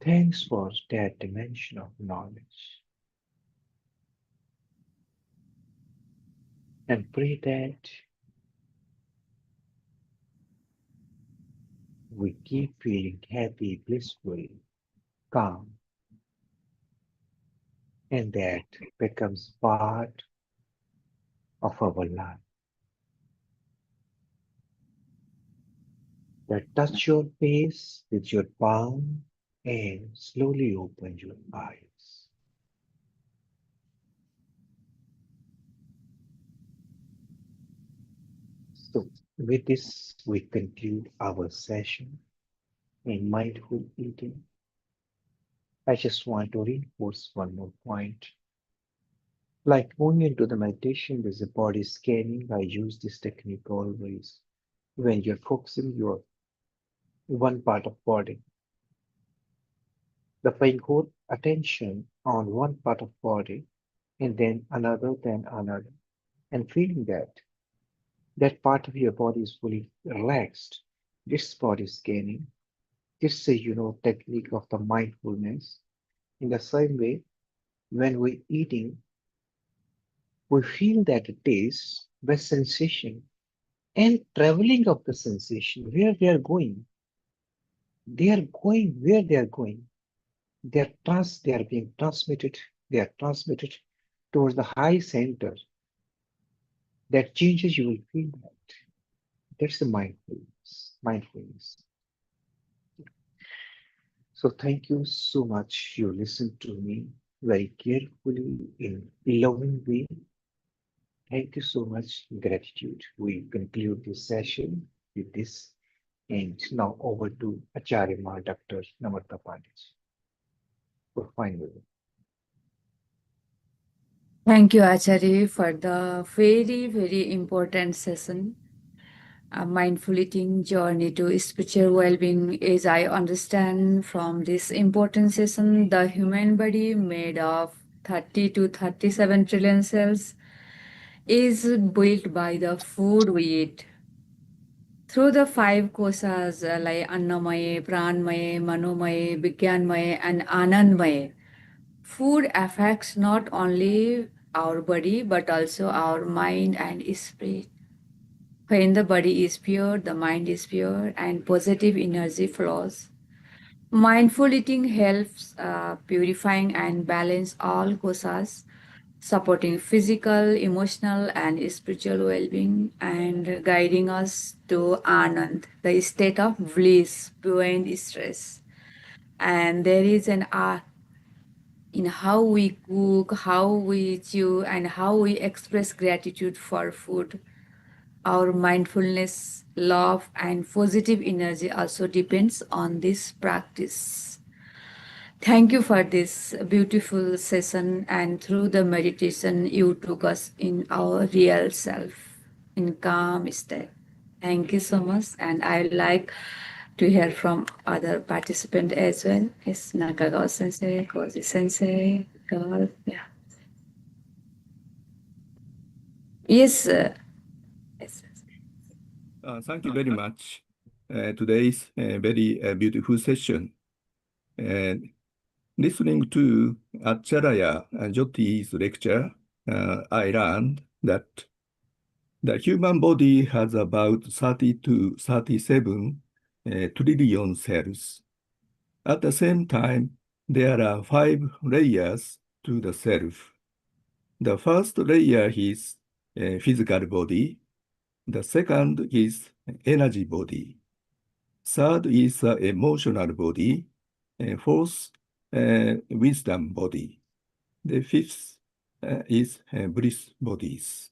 B: Thanks for that dimension of knowledge. And pray that we keep feeling happy, blissful, calm, and that becomes part of our life. That touch your face with your palm and slowly open your eyes. So, with this, we conclude our session in mindful eating. I just want to reinforce one more point. Like going into the meditation, there's a body scanning. I use this technique always when you're focusing your one part of body. The paying whole attention on one part of body and then another, and feeling that that part of your body is fully relaxed. This body scanning, this is technique of the mindfulness. In the same way, when we're eating, we feel that taste, the sensation, and traveling of the sensation, where they are going. They are going where they are going. They are being transmitted, they are transmitted towards the high center. That changes, you will feel that. That's the mindfulness. Mindfulness. So thank you so much. You listened to me very carefully in loving way. Thank you so much. Gratitude. We conclude this session with this. And now over to Acharya Ma, Dr. Namarta Pandit for final.
A: Thank you, Acharya, for the very, very important session. A mindful eating journey to spiritual well-being. As I understand from this important session, the human body made of 30 to 37 trillion cells is built by the food we eat. Through the five koshas like Annamaya, Pranmaya, Manomaya, Vigyanmaya, and Anandmaya, food affects not only our body but also our mind and spirit. When the body is pure, the mind is pure, and positive energy flows. Mindful eating helps purifying and balance all koshas, supporting physical, emotional, and spiritual well-being, and guiding us to Anand, the state of bliss beyond stress. And there is an art in how we cook, how we chew, and how we express gratitude for food. Our mindfulness, love, and positive energy also depends on this practice. Thank you for this beautiful session, and through the meditation, you took us in our real self, in calm state. Thank you so much, and I would like to hear from other participants as well. Yes, Nakagawa Sensei, Koji Sensei, girl, yeah. Yes, yes.
C: Thank you very much. Today's very beautiful session. Listening to Acharya Jyoti's lecture, I learned that the human body has about 30 to 37 trillion cells. At the same time, there are 5 layers to the self. The first layer is physical body. The second is energy body. Third is emotional body. Fourth, wisdom body. The fifth is bliss bodies.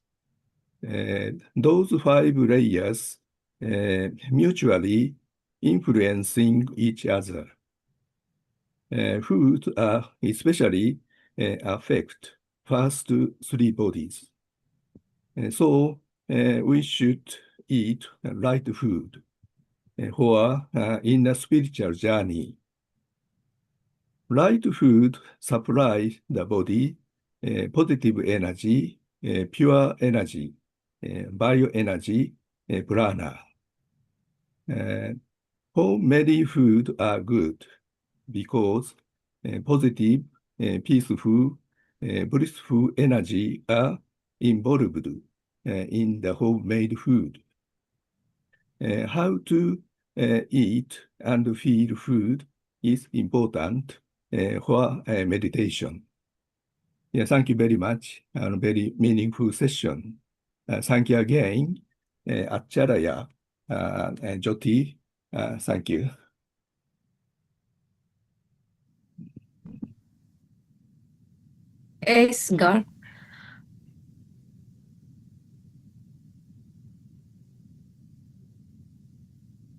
C: Those 5 layers mutually influencing each other. Food especially affect first 3 bodies. So we should eat right food for in the spiritual journey. Right food supplies the body positive energy, pure energy, bioenergy, prana. Homemade food are good because positive, peaceful, blissful energy are involved in the homemade food. How to eat and feel food is important for meditation. Yeah, thank you very much. A very meaningful session. Thank you again, Acharya and Jyoti. Thank you.
A: Yes, God.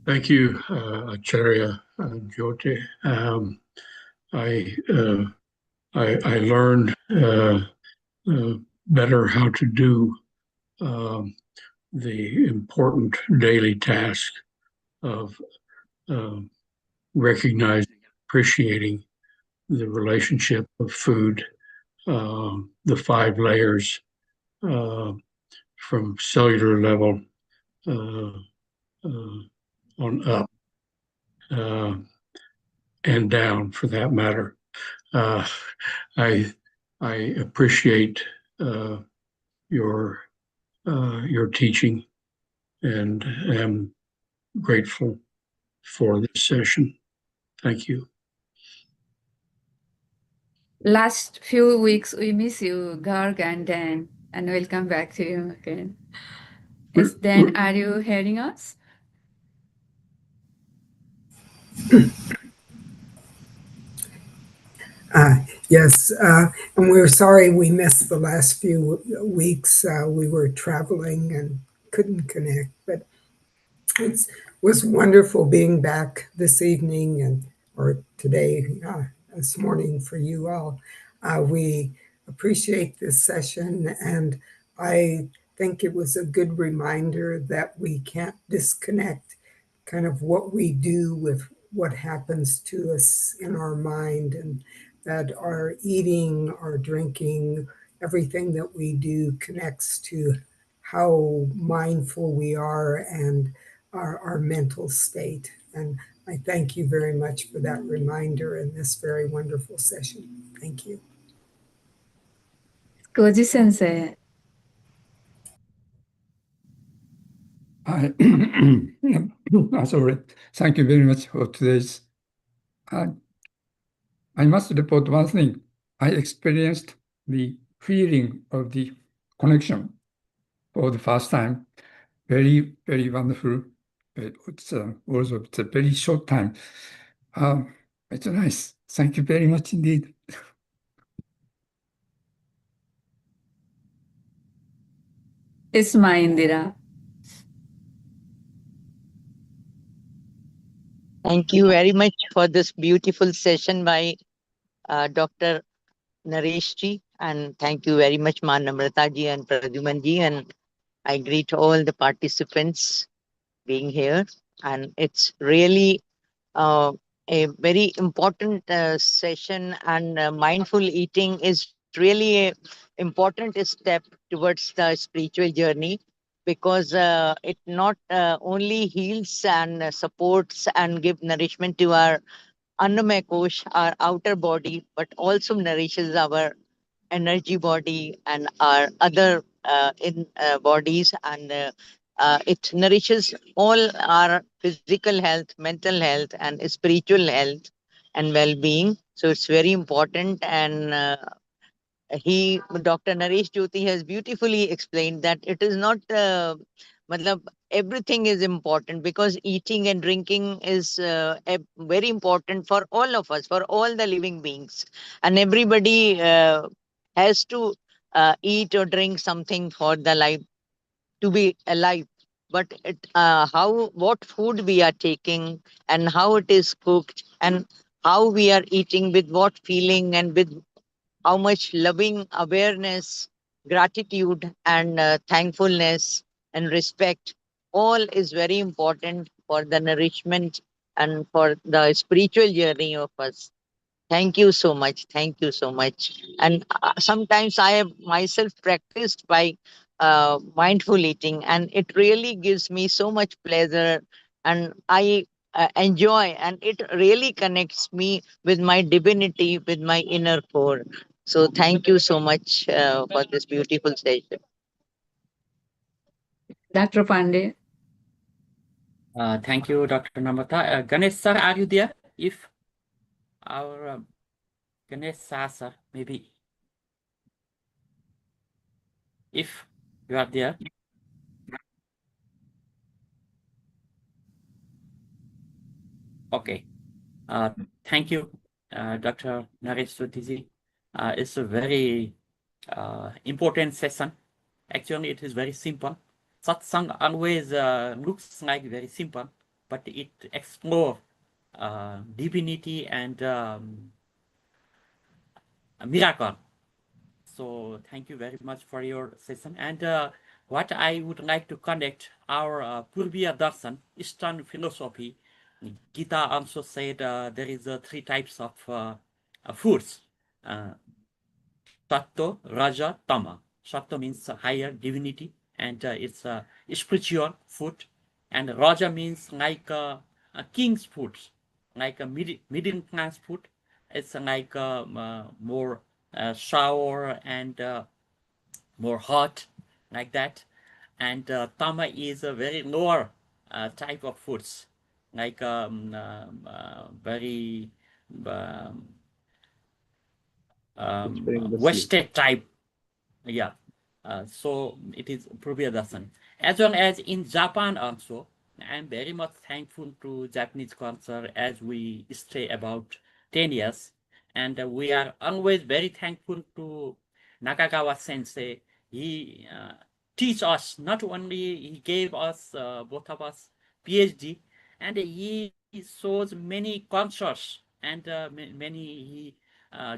D: Thank you, Acharya Jyoti. I learned better how to do the important daily task of recognizing, appreciating the relationship of food, the 5 layers from cellular level on up and down, for that matter. I appreciate your teaching and am grateful for this session. Thank you.
A: Last few weeks we miss you, Garg and Dan, and we'll come back to you again. Yes, Dan, are you hearing us?
E: Yes, and we're sorry we missed the last few weeks. We were traveling and couldn't connect, but it was wonderful being back this evening or today, this morning for you all. We appreciate this session, and I think it was a good reminder that we can't disconnect kind of what we do with what happens to us in our mind, and that our eating, our drinking, everything that we do connects to how mindful we are and our mental state. And I thank you very much for that reminder in this very wonderful session. Thank you.
A: Koji Sensei.
F: Sorry. Thank you very much for today's. I must report one thing. I experienced the feeling of the connection for the first time. Very, very wonderful. It's also it's a very short time. It's nice. Thank you very much indeed.
A: It's my Indira.
G: Thank you very much for this beautiful session by Dr. Nareshji, and thank you very much, Ma Namrataji and Pradyumanji, and I greet all the participants being here. And it's really a very important session, and mindful eating is really a important step towards the spiritual journey, because it not only heals and supports and give nourishment to our annamaya kosh, our outer body, but also nourishes our energy body and our other in bodies, and it nourishes all our physical health, mental health, and spiritual health and well-being. So it's very important, and he Dr. Naresh Jyoti has beautifully explained that it is not matlab, everything is important, because eating and drinking is very important for all of us, for all the living beings, and everybody has to eat or drink something for the life to be alive. But how, what food we are taking, and how it is cooked, and how we are eating, with what feeling, and with how much loving awareness, gratitude, and thankfulness and respect, all is very important for the nourishment and for the spiritual journey of us. Thank you so much. Thank you so much. And sometimes I have myself practiced by mindful eating, and it really gives me so much pleasure, and I enjoy, and it really connects me with my divinity, with my inner core. So thank you so much for this beautiful session.
A: Dr. Pandey.
H: Thank you, Dr. Namrata. Ganesh sir, are you there? If our Ganesh sir, maybe if you are there. Okay. Thank you, Dr. Naresh Jyoti. It's a very important session. Actually, it is very simple. Satsang always looks like very simple, but it explores divinity and a miracle. So thank you very much for your session. And what I would like to connect our Purvya Darshan, Eastern philosophy. Gita also said there is three types of foods. Sattva, Raja, Tama. Sattva means higher divinity, and it's spiritual food. And Raja means like a king's food, like a middle class food. It's like more sour and more hot, like that. And Tama is a very lower type of foods, like very um,
B: Which bring the sleep.
H: wasted type. Yeah. So it is Dasan. As well as in Japan also, I'm very much thankful to Japanese culture as we stay about 10 years. And we are always very thankful to Nakagawa sensei. He teach us, not only he gave us, both of us, PhD, and he shows many concerts, and many, he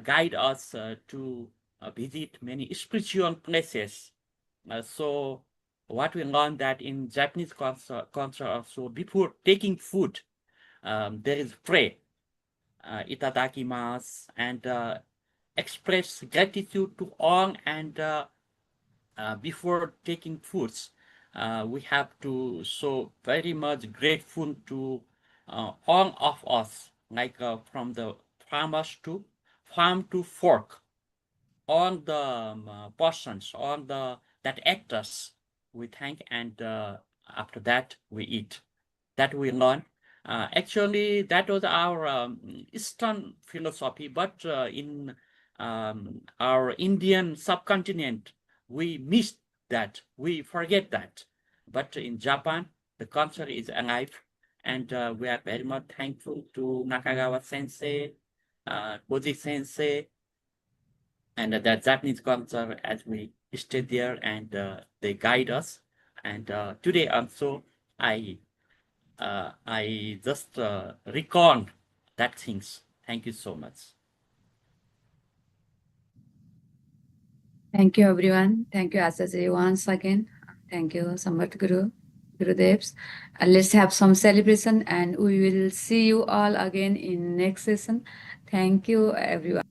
H: guide us to visit many spiritual places. So what we learned that in Japanese culture also, before taking food, there is pray, itadakimasu, and express gratitude to all, and before taking foods, we have to show very much grateful to all of us, like from the farmers to farm to fork, all the persons, all the that actors, we thank, and after that we eat. That we learn. Actually, that was our Eastern philosophy, but in our Indian subcontinent, we missed that. We forget that. But in Japan, the culture is alive, and we are very much thankful to Nakagawa Sensei, Koji Sensei, and the Japanese culture as we stay there, and they guide us. And today also, I just recall that things. Thank you so much.
A: Thank you, everyone. Thank you, Asaji, once again. Thank you, Samvat Guru, Gurudevs. Let's have some celebration, and we will see you all again in next session. Thank you, everyone.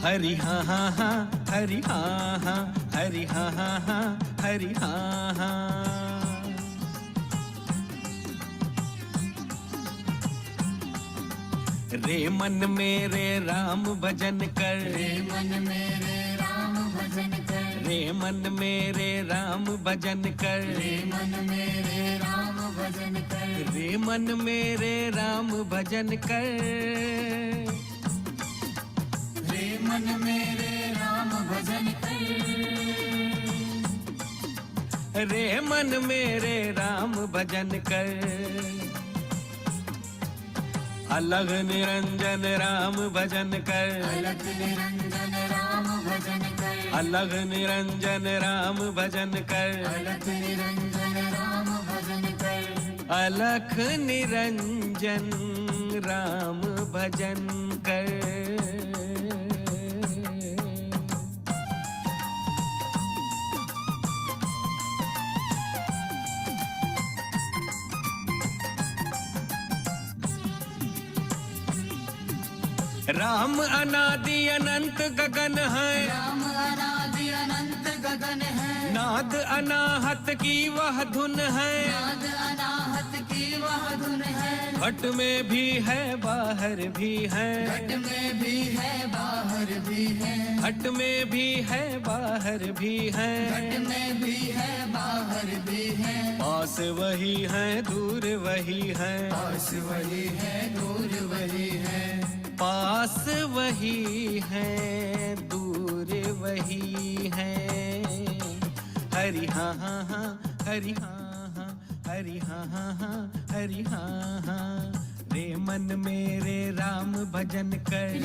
I: Hari हा हा हा हरि हा हा हरि हा हा हा हरि हा हा। रे मन मेरे राम भजन कर, रे मन मेरे राम भजन कर, रे मन मेरे राम भजन कर, रे मन मेरे राम भजन कर, रे मन मेरे राम भजन कर, रे मन मेरे राम भजन कर, रे मन मेरे राम भजन कर। अलग निरंजन राम भजन कर, अलग निरंजन राम भजन कर, अलग निरंजन राम भजन कर, अलग निरंजन राम भजन कर, अलख निरंजन राम भजन कर। राम अनादि अनंत गगन है, राम अनादि अनंत गगन है, नाद अनाहत की वह धुन है, नाद अनाहत की वह धुन है, घट में भी है बाहर भी है, घट में भी है बाहर भी है, घट में भी है बाहर भी है, घट में भी है बाहर भी है, पास वही है दूर वही है, पास वही है दूर वही है, पास वही है दूर वही है। हरि हा हा हा हरि हा हा हरि हा हा हा हरि हा हा। रे मन मेरे राम भजन कर।